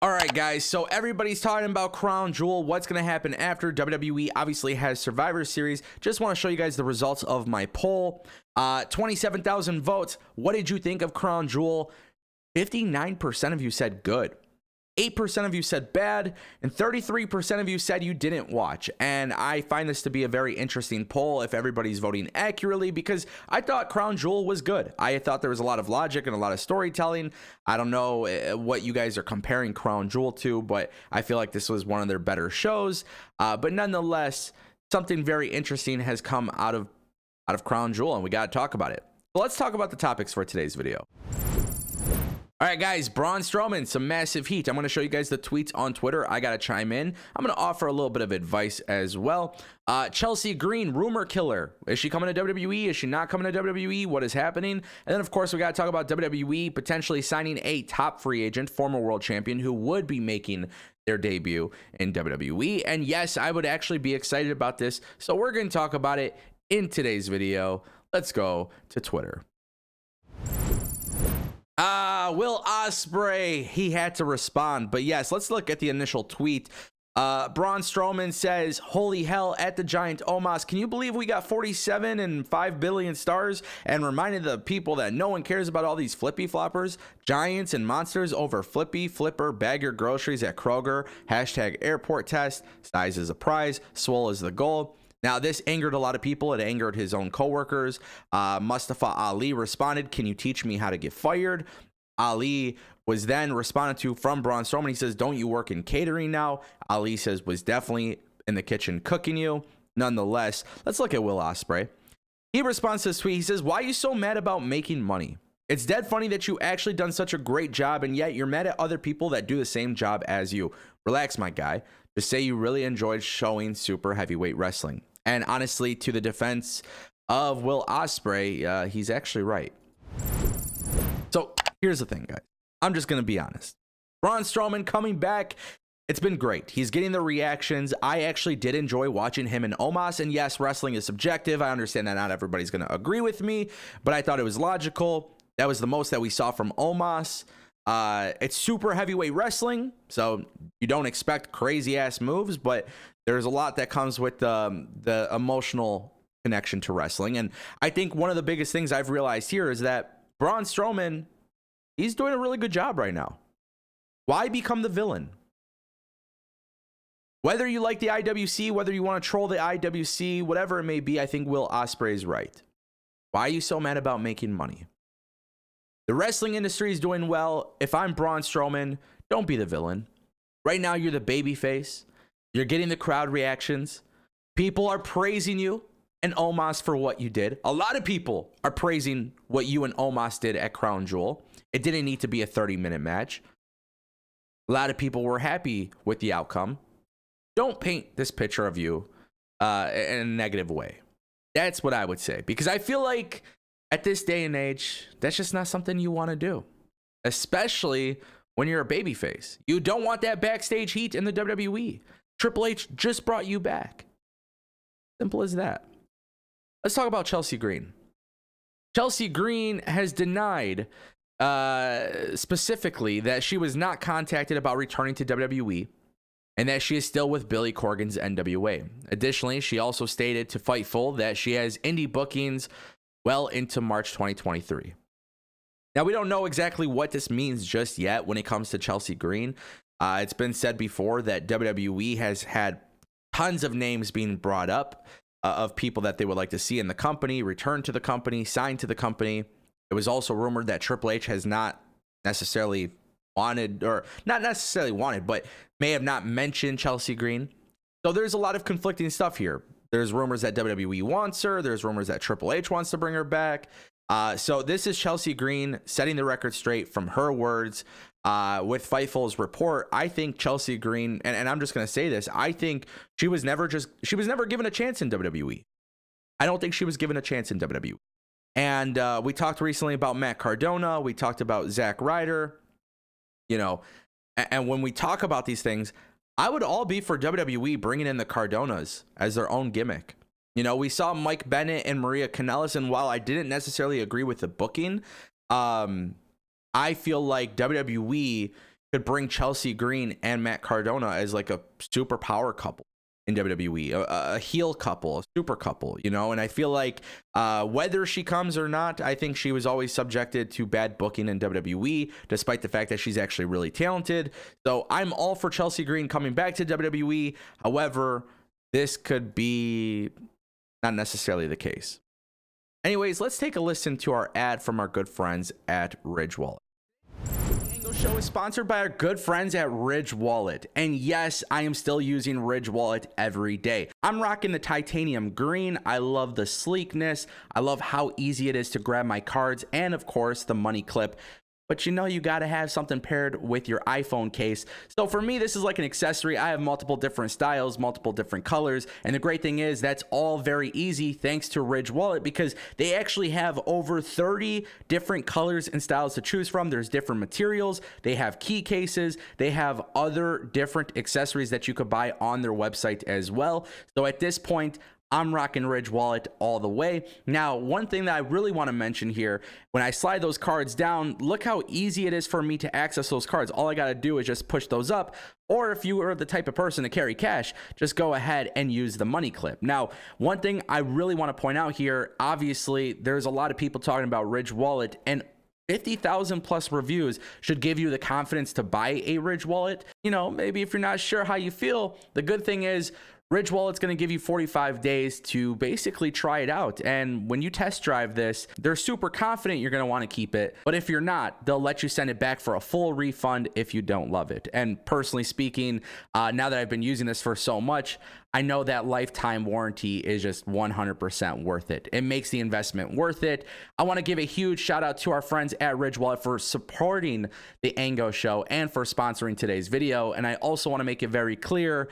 All right, guys, so everybody's talking about Crown Jewel. What's going to happen after? WWE obviously has Survivor Series. Just want to show you guys the results of my poll. 27,000 votes. What did you think of Crown Jewel? 59% of you said good. 8% of you said bad, and 33% of you said you didn't watch. And I find this to be a very interesting poll if everybody's voting accurately, because I thought Crown Jewel was good. I thought there was a lot of logic and a lot of storytelling. I don't know what you guys are comparing Crown Jewel to, but I feel like this was one of their better shows. But nonetheless, something very interesting has come out of Crown Jewel, and we got to talk about it. So let's talk about the topics for today's video. All right, guys, Braun Strowman, some massive heat. I'm going to show you guys the tweets on Twitter. I got to chime in. I'm going to offer a little bit of advice as well. Chelsea Green, rumor killer. Is she coming to WWE? Is she not coming to WWE? What is happening? And then, of course, we got to talk about WWE potentially signing a top free agent, former world champion, who would be making their debut in WWE. And yes, I would actually be excited about this. So we're going to talk about it in today's video. Let's go to Twitter. Will Ospreay, he had to respond. But yes, let's look at the initial tweet. Braun Strowman says, holy hell, at the giant Omos, can you believe we got 47 and 5 billion stars? And reminded the people that no one cares about all these flippy floppers, giants and monsters over flippy flipper, bag your groceries at Kroger, hashtag airport test, size is a prize, swole is the goal. Now, this angered a lot of people. It angered his own coworkers. Mustafa Ali responded, can you teach me how to get fired? Ali was then responded to from Braun Strowman. He says, don't you work in catering now? Ali says, was definitely in the kitchen cooking you. Nonetheless, let's look at Will Ospreay. He responds to this tweet. He says, why are you so mad about making money? It's dead funny that you actually done such a great job, and yet you're mad at other people that do the same job as you. Relax, my guy. Just say you really enjoyed showing super heavyweight wrestling. And honestly, to the defense of Will Ospreay, he's actually right. So here's the thing, guys. I'm just going to be honest. Braun Strowman coming back, it's been great. He's getting the reactions. I actually did enjoy watching him and Omos. And yes, wrestling is subjective. I understand that not everybody's going to agree with me, but I thought it was logical. That was the most that we saw from Omos. It's super heavyweight wrestling, so you don't expect crazy ass moves, but there's a lot that comes with the emotional connection to wrestling. And I think one of the biggest things I've realized here is that Braun Strowman, he's doing a really good job right now. Why become the villain? Whether you like the IWC, whether you want to troll the IWC, whatever it may be, I think Will Ospreay is right. Why are you so mad about making money? The wrestling industry is doing well. If I'm Braun Strowman, don't be the villain. Right now, you're the babyface. You're getting the crowd reactions. People are praising you and Omos for what you did. A lot of people are praising what you and Omos did at Crown Jewel. It didn't need to be a 30-minute match. A lot of people were happy with the outcome. Don't paint this picture of you in a negative way. That's what I would say. Because I feel like at this day and age, that's just not something you want to do. Especially when you're a babyface. You don't want that backstage heat in the WWE. Triple H just brought you back. Simple as that. Let's talk about Chelsea Green. Chelsea Green has denied specifically that she was not contacted about returning to WWE and that she is still with Billy Corgan's NWA. Additionally, she also stated to Fightful that she has indie bookings well into March 2023. Now, we don't know exactly what this means just yet when it comes to Chelsea Green. It's been said before that WWE has had tons of names being brought up of people that they would like to see in the company, return to the company, sign to the company. It was also rumored that Triple H has not necessarily wanted, or not necessarily wanted, but may have not mentioned Chelsea Green. So there's a lot of conflicting stuff here. There's rumors that WWE wants her. There's rumors that Triple H wants to bring her back. So this is Chelsea Green setting the record straight from her words. With Fightful's report, I think Chelsea Green, and I'm just going to say this, I think she was never given a chance in WWE. I don't think she was given a chance in WWE. And we talked recently about Matt Cardona. We talked about Zack Ryder. You know, and when we talk about these things, I would all be for WWE bringing in the Cardonas as their own gimmick. You know, we saw Mike Bennett and Maria Kanellis, and while I didn't necessarily agree with the booking, I feel like WWE could bring Chelsea Green and Matt Cardona as like a super power couple in WWE, a heel couple, a super couple, you know. And I feel like whether she comes or not, I think she was always subjected to bad booking in WWE, despite the fact that she's actually really talented. So I'm all for Chelsea Green coming back to WWE. However, this could be not necessarily the case. Anyways, let's take a listen to our ad from our good friends at Ridge Wallet. Show is sponsored by our good friends at Ridge Wallet, and yes, I am still using Ridge Wallet every day. I'm rocking the titanium green. I love the sleekness. I love how easy it is to grab my cards, and of course the money clip. But you know, you got to have something paired with your iPhone case. So for me, this is like an accessory. I have multiple different styles, multiple different colors. And the great thing is that's all very easy thanks to Ridge Wallet, because they actually have over 30 different colors and styles to choose from. There's different materials. They have key cases. They have other different accessories that you could buy on their website as well. So at this point, I'm rocking Ridge Wallet all the way. Now, one thing that I really want to mention here, when I slide those cards down, look how easy it is for me to access those cards. All I got to do is just push those up. Or if you are the type of person to carry cash, just go ahead and use the money clip. Now, one thing I really want to point out here, obviously, there's a lot of people talking about Ridge Wallet, and 50,000 plus reviews should give you the confidence to buy a Ridge Wallet. You know, maybe if you're not sure how you feel, the good thing is Ridge Wallet's going to give you 45 days to basically try it out. And when you test drive this, they're super confident you're going to want to keep it. But if you're not, they'll let you send it back for a full refund if you don't love it. And personally speaking, now that I've been using this for so much, I know that lifetime warranty is just 100% worth it. It makes the investment worth it. I want to give a huge shout out to our friends at Ridge Wallet for supporting the Ango Show and for sponsoring today's video. And I also want to make it very clear,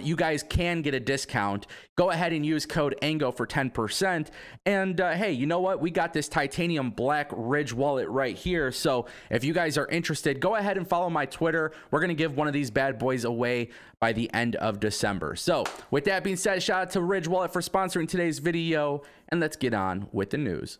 you guys can get a discount. Go ahead and use code ANGO for 10%. And hey, you know what? We got this titanium black Ridge Wallet right here. So if you guys are interested, go ahead and follow my Twitter. We're going to give one of these bad boys away by the end of December. So with that being said, shout out to Ridge Wallet for sponsoring today's video, and let's get on with the news.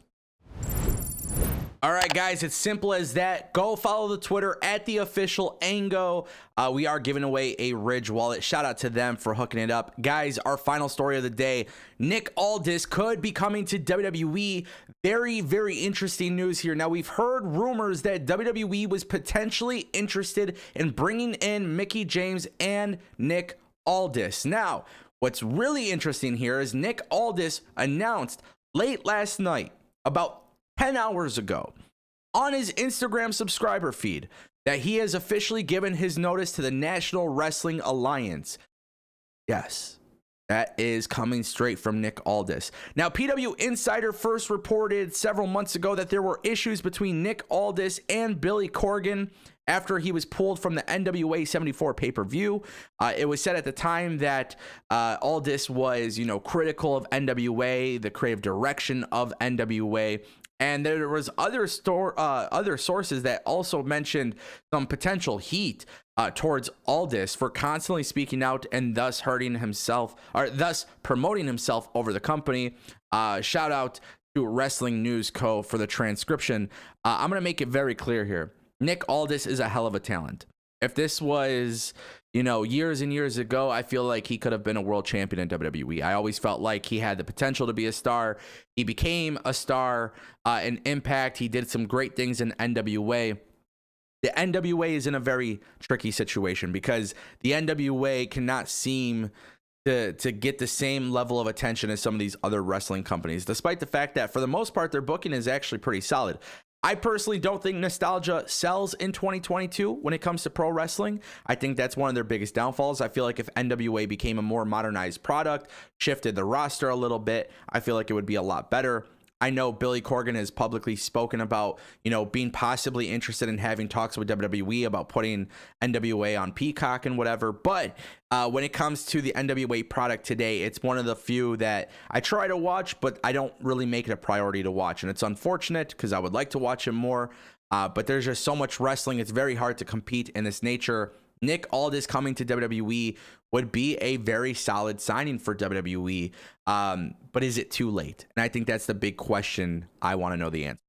All right, guys, it's simple as that. Go follow the Twitter at the official Ango. We are giving away a Ridge Wallet. Shout out to them for hooking it up. Guys, our final story of the day, Nick Aldis could be coming to WWE. Very, very interesting news here. Now, we've heard rumors that WWE was potentially interested in bringing in Mickie James and Nick Aldis. Now, what's really interesting here is Nick Aldis announced late last night, about 10 hours ago, on his Instagram subscriber feed, that he has officially given his notice to the National Wrestling Alliance. Yes, that is coming straight from Nick Aldis. Now, PW Insider first reported several months ago that there were issues between Nick Aldis and Billy Corgan after he was pulled from the NWA 74 pay-per-view. It was said at the time that Aldis was, critical of NWA, the creative direction of NWA. And there was other sources that also mentioned some potential heat towards Aldis for constantly speaking out and thus hurting himself, or thus promoting himself over the company. Shout out to Wrestling News Co. for the transcription. I'm going to make it very clear here. Nick Aldis is a hell of a talent. If this was, years and years ago, I feel like he could have been a world champion in WWE. I always felt like he had the potential to be a star. He became a star in Impact. He did some great things in NWA. The NWA is in a very tricky situation because the NWA cannot seem to get the same level of attention as some of these other wrestling companies, despite the fact that for the most part, their booking is actually pretty solid. I personally don't think nostalgia sells in 2022 when it comes to pro wrestling. I think that's one of their biggest downfalls. I feel like if NWA became a more modernized product, shifted the roster a little bit, I feel like it would be a lot better. I know Billy Corgan has publicly spoken about, being possibly interested in having talks with WWE about putting NWA on Peacock and whatever. But when it comes to the NWA product today, it's one of the few that I try to watch, but I don't really make it a priority to watch. And it's unfortunate because I would like to watch it more. But there's just so much wrestling. It's very hard to compete in this nature. Nick Aldis coming to WWE would be a very solid signing for WWE. But is it too late? And I think that's the big question I want to know the answer.